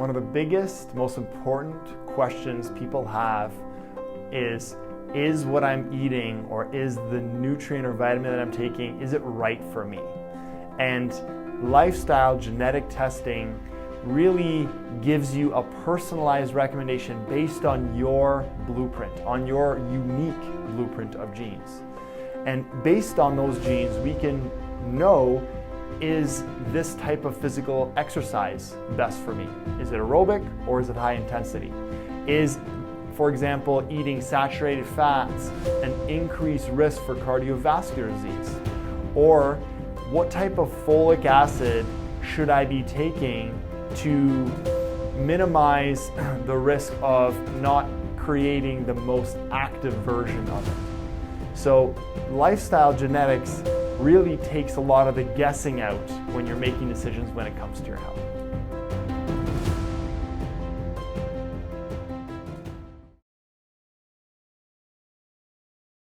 One of the biggest, most important questions people have is what I'm eating, or is the nutrient or vitamin that I'm taking, is it right for me? And lifestyle genetic testing really gives you a personalized recommendation based on your blueprint, on your unique blueprint of genes. And based on those genes, we can know, is this type of physical exercise best for me? Is it aerobic or is it high intensity? Is, for example, eating saturated fats an increased risk for cardiovascular disease? Or what type of folic acid should I be taking to minimize the risk of not creating the most active version of it? So lifestyle genetics really takes a lot of the guessing out when you're making decisions when it comes to your health.